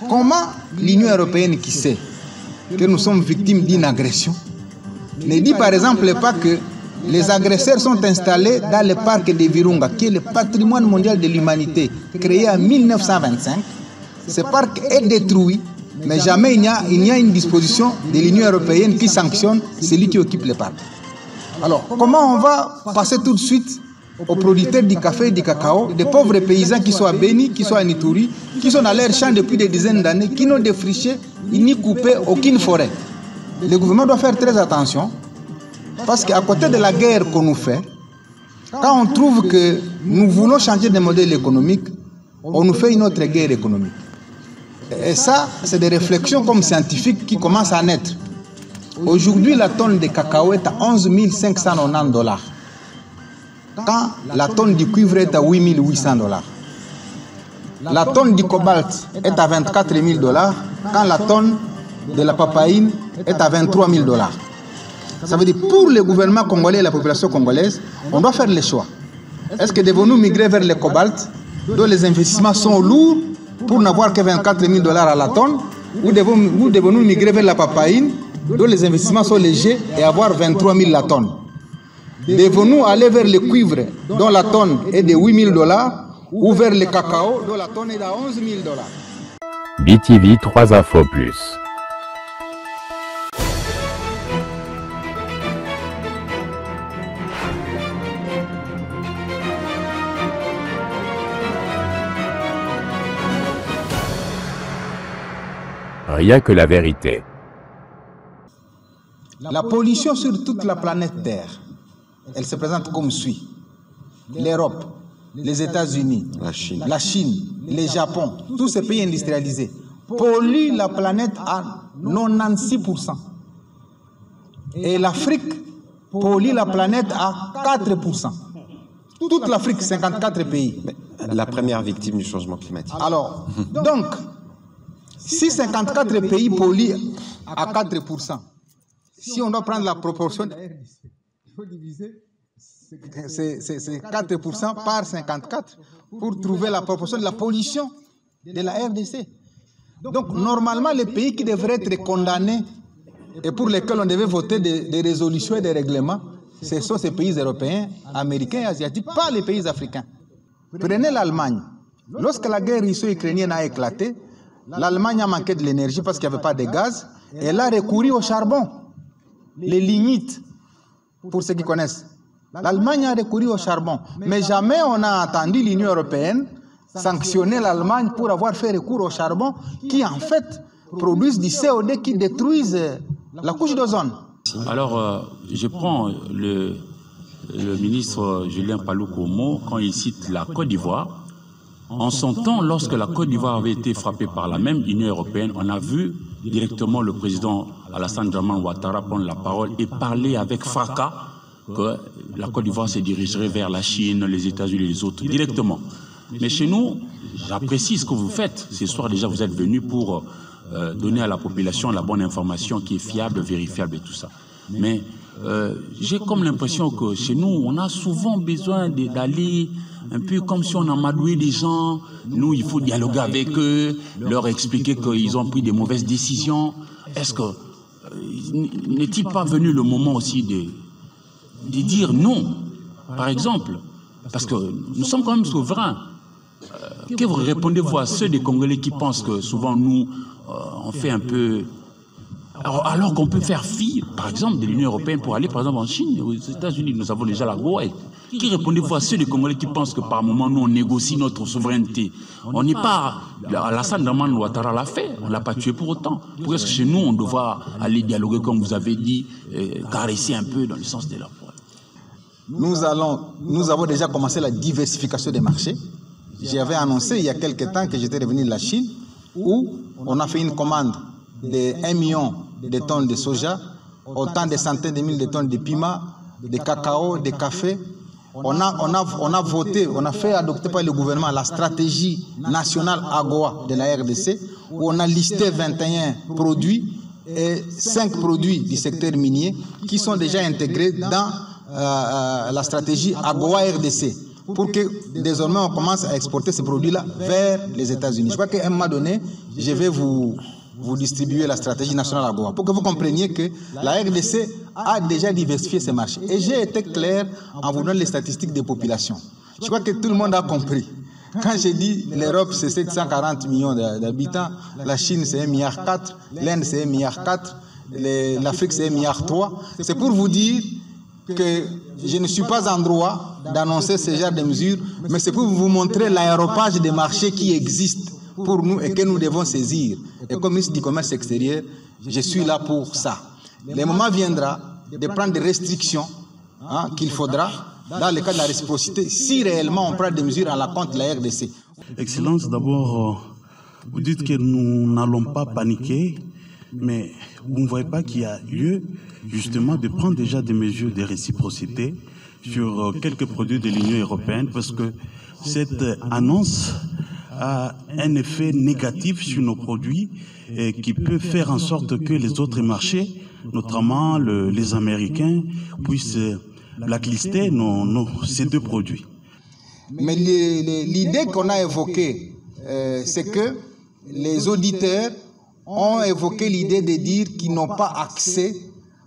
Comment l'Union européenne, qui sait que nous sommes victimes d'une agression, ne dit par exemple pas que les agresseurs sont installés dans le parc de Virunga, qui est le patrimoine mondial de l'humanité, créé en 1925. Ce parc est détruit, mais jamais il n'y a une disposition de l'Union européenne qui sanctionne celui qui occupe le parc. Alors, comment on va passer tout de suite aux producteurs du café et du cacao, des pauvres paysans qui sont à Beni, qui sont à Nituri, qui sont dans leurs champs depuis des dizaines d'années, qui n'ont défriché ni coupé aucune forêt. Le gouvernement doit faire très attention, parce qu'à côté de la guerre qu'on nous fait, quand on trouve que nous voulons changer de modèle économique, on nous fait une autre guerre économique. Et ça, c'est des réflexions comme scientifiques qui commencent à naître. Aujourd'hui, la tonne de cacao est à 11 590 $. Quand la tonne du cuivre est à 8 800 $. La tonne du cobalt est à 24 000 $, quand la tonne de la papaïne est à 23 000 $. Ça veut dire pour le gouvernement congolais et la population congolaise, on doit faire le choix. Est-ce que devons-nous migrer vers le cobalt, dont les investissements sont lourds, pour n'avoir que 24 000 $ à la tonne, ou devons-nous migrer vers la papaïne, dont les investissements sont légers, et avoir 23 000 $ la tonne? Devons-nous aller vers le cuivre, dont la tonne est de 8 000 $, ou vers le cacao, dont la tonne est de 11 000 $? BTV 3 Infos Plus. Rien que la vérité. La pollution sur toute la planète Terre, elle se présente comme suit. L'Europe, les États-Unis, la Chine, le Japon, tous ces pays industrialisés polluent la planète à 96%. Et l'Afrique pollue la planète à 4%. Toute l'Afrique, 54 pays. La première victime du changement climatique. Alors, donc, si 54 pays polluent à 4%, si on doit prendre la proportion, il faut diviser ces 4% par 54 pour trouver la proportion de la pollution de la RDC. Donc, normalement, les pays qui devraient être condamnés et pour lesquels on devait voter des résolutions et des règlements, ce sont ces pays européens, américains et asiatiques, pas les pays africains. Prenez l'Allemagne. Lorsque la guerre russo-ukrainienne a éclaté, l'Allemagne a manqué de l'énergie parce qu'il n'y avait pas de gaz. Et elle a recouru au charbon. Les limites, pour ceux qui connaissent. L'Allemagne a recouru au charbon. Mais jamais on a entendu l'Union européenne sanctionner l'Allemagne pour avoir fait recours au charbon qui, en fait, produisent du CO2 qui détruisent la couche d'ozone. Alors, je prends le ministre Julien Paluku au mot quand il cite la Côte d'Ivoire. En son temps, lorsque la Côte d'Ivoire avait été frappée par la même Union européenne, on a vu directement le président Alassane Dramane Ouattara prendre la parole et parler avec fracas que la Côte d'Ivoire se dirigerait vers la Chine, les États-Unis et les autres directement. Mais chez nous, j'apprécie ce que vous faites. Ce soir déjà, vous êtes venus pour donner à la population la bonne information qui est fiable, vérifiable et tout ça. Mais j'ai comme l'impression que chez nous, on a souvent besoin d'aller un peu comme si on amadouait des gens. Nous, il faut dialoguer avec eux, leur expliquer qu'ils ont pris des mauvaises décisions. Est-ce que n'est-il pas venu le moment aussi de dire non, par exemple? Parce que nous sommes quand même souverains. Que vous répondez-vous à ceux des Congolais qui pensent que souvent nous, on fait un peu... Alors qu'on peut faire fi, par exemple, de l'Union européenne pour aller, par exemple, en Chine, aux États-Unis, nous avons déjà la GOEC. Qui répondez-vous à ceux des Congolais qui pensent que par moment, nous, on négocie notre souveraineté? On n'est pas... Alassane Dramane Ouattara l'a fait, on ne l'a pas tué pour autant. Pourquoi est-ce que chez nous, on doit aller dialoguer, comme vous avez dit, caresser un peu dans le sens de la parole? Nous avons déjà commencé la diversification des marchés. J'avais annoncé il y a quelques temps que j'étais revenu de la Chine, où on a fait une commande de 1 million de tonnes de soja, autant de centaines de milliers de tonnes de piment, de cacao, de café. On a voté, on a fait adopter par le gouvernement la stratégie nationale AGOA de la RDC, où on a listé 21 produits et 5 produits du secteur minier qui sont déjà intégrés dans la stratégie AGOA RDC. pour que désormais on commence à exporter ces produits-là vers les États-Unis. Je crois qu'à un moment donné, je vais vous distribuer la stratégie nationale AGOA pour que vous compreniez que la RDC a déjà diversifié ses marchés. Et j'ai été clair en vous donnant les statistiques des populations. Je crois que tout le monde a compris. Quand j'ai dit l'Europe c'est 740 millions d'habitants, la Chine c'est 1,4 milliard, l'Inde c'est 1,4 milliard, l'Afrique c'est 1,3 milliard, c'est pour vous dire que je ne suis pas en droit d'annoncer ce genre de mesures, mais c'est pour vous montrer l'aéropage des marchés qui existent pour nous et que nous devons saisir. Et comme ministre du Commerce extérieur, je suis là pour ça. Le moment viendra de prendre des restrictions qu'il faudra dans le cas de la réciprocité, si réellement on prend des mesures à la compte de la RDC. Excellence, d'abord, vous dites que nous n'allons pas paniquer, mais vous ne voyez pas qu'il y a lieu justement de prendre déjà des mesures de réciprocité sur quelques produits de l'Union européenne, parce que cette annonce a un effet négatif sur nos produits et qui peut faire en sorte que les autres marchés, notamment les Américains, puissent blacklister ces deux produits. Mais l'idée qu'on a évoquée, c'est que les auditeurs ont évoqué l'idée de dire qu'ils n'ont pas accès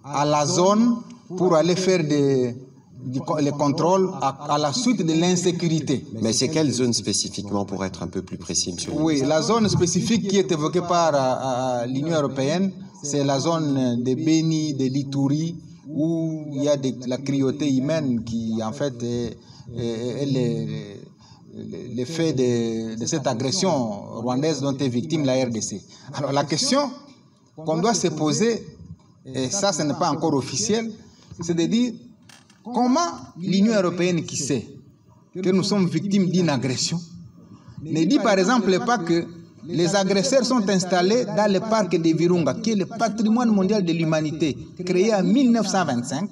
à la zone pour aller faire les contrôles à la suite de l'insécurité. Mais c'est quelle zone spécifiquement pour être un peu plus précis, monsieur? Oui, la zone spécifique qui est évoquée par l'Union européenne, c'est la zone de Beni, de l'Ituri, où il y a la cruauté humaine qui en fait est l'effet de cette agression rwandaise dont est victime la RDC. Alors la question qu'on doit se poser, et ça ce n'est pas encore officiel, c'est de dire comment l'Union européenne qui sait que nous sommes victimes d'une agression ne dit par exemple pas que les agresseurs sont installés dans le parc de Virunga, qui est le patrimoine mondial de l'humanité, créé en 1925.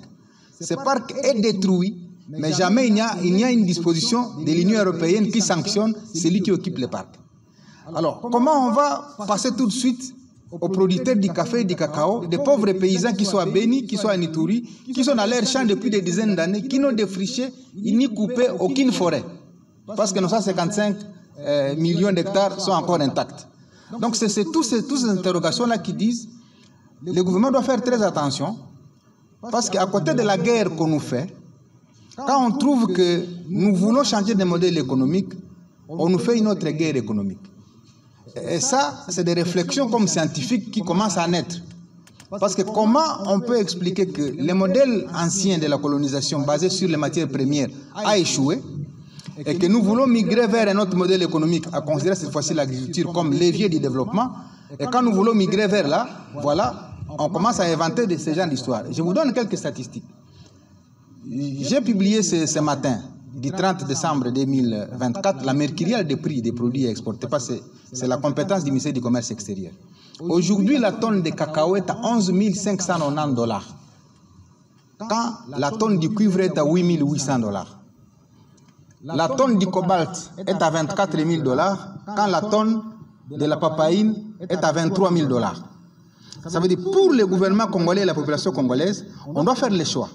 Ce parc est détruit, mais jamais il n'y a une disposition de l'Union européenne qui sanctionne celui qui occupe le parc. Alors, comment on va passer tout de suite aux producteurs du café et du cacao, des pauvres paysans qui sont à Beni, qui sont à Ituri, qui sont dans leurs champs depuis des dizaines d'années, qui n'ont défriché ni coupé aucune forêt, parce que nos 155 millions d'hectares sont encore intacts. Donc c'est toutes ces interrogations-là qui disent que le gouvernement doit faire très attention, parce qu'à côté de la guerre qu'on nous fait, quand on trouve que nous voulons changer de modèle économique, on nous fait une autre guerre économique. Et ça, c'est des réflexions comme scientifiques qui commencent à naître. Parce que comment on peut expliquer que le modèle ancien de la colonisation basé sur les matières premières a échoué et que nous voulons migrer vers un autre modèle économique, à considérer cette fois-ci l'agriculture comme levier du développement. Et quand nous voulons migrer vers là, voilà, on commence à inventer de ce genre d'histoires. Je vous donne quelques statistiques. J'ai publié ce matin, du 30 décembre 2024, la mercuriale des prix des produits exportés. C'est la compétence du ministère du Commerce extérieur. Aujourd'hui, la tonne de cacao est à 11 590 $, quand la tonne du cuivre est à 8 800 $. La tonne du cobalt est à 24 000 $, quand la tonne de la papaïne est à 23 000 $. Ça veut dire pour le gouvernement congolais et la population congolaise, on doit faire le choix.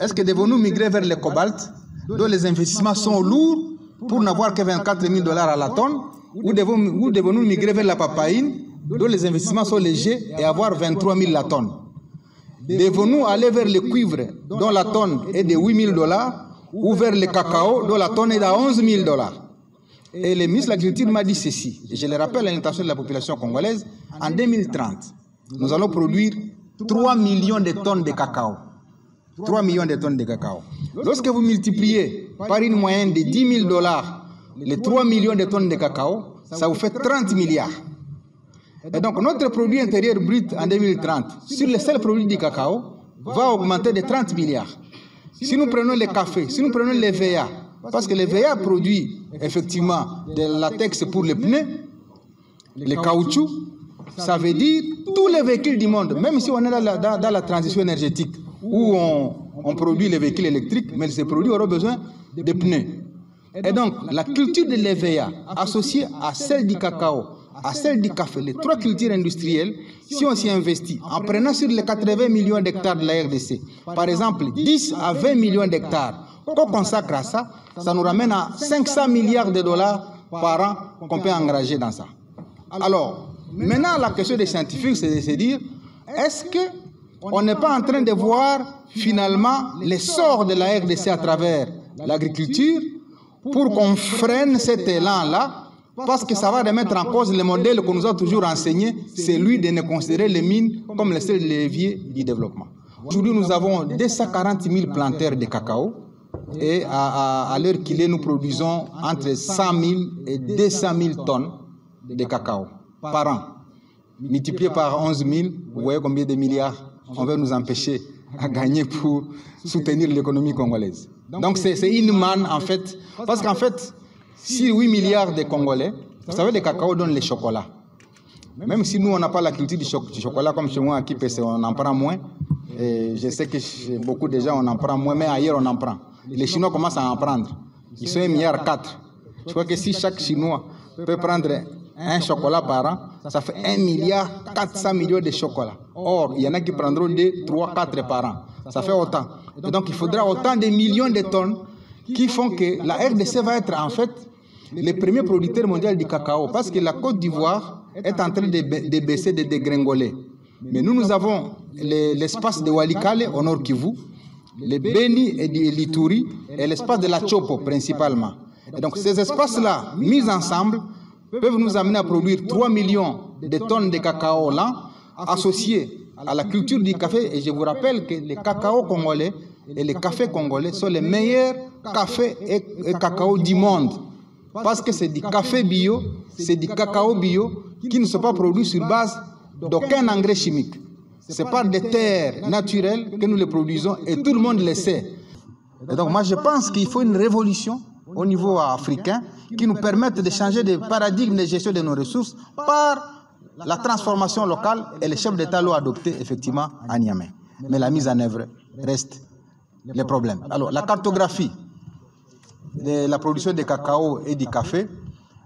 Est-ce que devons-nous migrer vers le cobalt, dont les investissements sont lourds, pour n'avoir que 24 000 $ à la tonne, ou devons-nous migrer vers la papaïne, dont les investissements sont légers, et avoir 23 000 la tonne? Devons-nous aller vers le cuivre, dont la tonne est de 8 000 $, ou vers le cacao, dont la tonne est de 11 000 $? Et le ministre de l'Agriculture m'a dit ceci, et je le rappelle à l'intention de la population congolaise, en 2030, nous allons produire 3 millions de tonnes de cacao. 3 millions de tonnes de cacao. Lorsque vous multipliez par une moyenne de 10 000 $, les 3 millions de tonnes de cacao, ça vous fait 30 milliards. Et donc notre produit intérieur brut en 2030, sur les seuls produits du cacao, va augmenter de 30 milliards. Si nous prenons le café, si nous prenons les VA, parce que les VA produit effectivement de latex pour les pneus, le caoutchouc, ça veut dire tous les véhicules du monde, même si on est dans la transition énergétique, où on produit les véhicules électriques, mais ces produits auront besoin de pneus. Et donc, la culture de l'EVA, associée à celle du cacao, à celle du café, les trois cultures industrielles, si on s'y investit, en prenant sur les 80 millions d'hectares de la RDC, par exemple, 10 à 20 millions d'hectares qu'on consacre à ça, ça nous ramène à 500 milliards de dollars par an qu'on peut engager dans ça. Alors, maintenant, la question des scientifiques, c'est de se dire, est-ce qu'on n'est pas en train de voir finalement l'essor de la RDC à travers l'agriculture pour qu'on freine cet élan-là, parce que ça va remettre en cause le modèle qu'on nous a toujours enseigné, celui de ne considérer les mines comme le seul levier du développement. Aujourd'hui, nous avons 240 000 planteurs de cacao et à l'heure qu'il est, nous produisons entre 100 000 et 200 000 tonnes de cacao par an. Multiplié par 11 000, vous voyez combien de milliards on veut nous empêcher à gagner pour soutenir l'économie congolaise. Donc c'est inhumain en fait, parce qu'en fait, si 8 milliards de Congolais, vous savez, le cacao donne le chocolat. Même si nous, on n'a pas la culture du chocolat comme chez moi, à Kipese, on en prend moins. Et je sais que chez beaucoup de gens, on en prend moins, mais ailleurs, on en prend. Les Chinois commencent à en prendre. Ils sont 1,4 milliard. Je crois que si chaque Chinois peut prendre un chocolat par an, ça fait 1,4 milliard de chocolat. Or, il y en a qui prendront 2, 3, 4 par an. Ça fait autant. Et donc, il faudra autant de millions de tonnes qui font que la RDC va être en fait le premier producteur mondial du cacao, parce que la Côte d'Ivoire est en train de baisser, de dégringoler. Mais nous avons l'espace de Walikale au nord Kivu, le Beni et l'Ituri, et l'espace de la Chopo principalement. Et donc ces espaces-là, mis ensemble, peuvent nous amener à produire 3 millions de tonnes de cacao l'an, associés à la culture du café. Et je vous rappelle que les cacao congolais et les cafés congolais sont les meilleurs cafés et cacao du monde. Parce que c'est du café bio, c'est du cacao bio qui ne sont pas produits sur base d'aucun engrais chimique. Ce n'est pas des terres naturelles que nous les produisons et tout le monde le sait. Et donc moi je pense qu'il faut une révolution au niveau africain qui nous permette de changer de paradigme de gestion de nos ressources par la transformation locale, et les chefs d'État l'ont adopté effectivement à Niamey. Mais la mise en œuvre reste le problème. Alors la cartographie de la production de cacao et du café,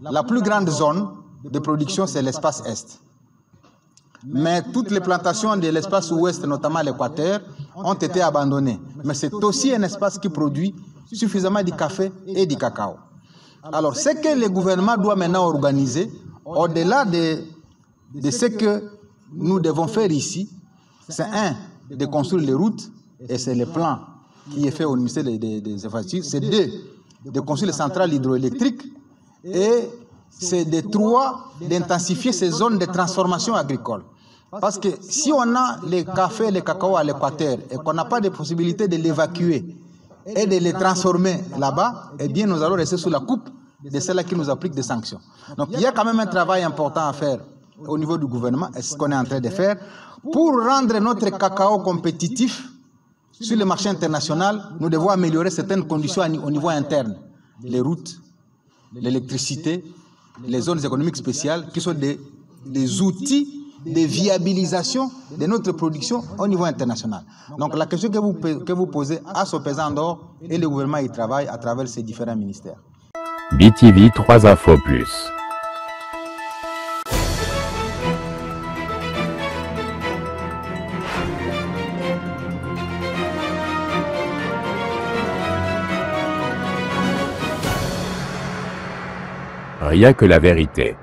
la plus grande zone de production, c'est l'espace Est. Mais toutes les plantations de l'espace Ouest, notamment l'Équateur, ont été abandonnées. Mais c'est aussi un espace qui produit suffisamment de café et du cacao. Alors, ce que le gouvernement doit maintenant organiser, au-delà de ce que nous devons faire ici, c'est de construire les routes, et c'est le plan qui est fait au ministère des Infrastructures, c'est de construire les centrales hydroélectriques, et c'est d'intensifier ces zones de transformation agricole. Parce que si on a les cafés et les cacao à l'Équateur et qu'on n'a pas de possibilité de l'évacuer et de les transformer là-bas, eh bien nous allons rester sous la coupe de celles qui nous appliquent des sanctions. Donc il y a quand même un travail important à faire au niveau du gouvernement, et c'est ce qu'on est en train de faire, pour rendre notre cacao compétitif sur le marché international. Nous devons améliorer certaines conditions au niveau interne. Les routes, l'électricité, les zones économiques spéciales, qui sont des outils de viabilisation de notre production au niveau international. Donc la question que vous posez a son pesant d'or, et le gouvernement y travaille à travers ses différents ministères. BTV 3 Infos Plus. Rien que la vérité.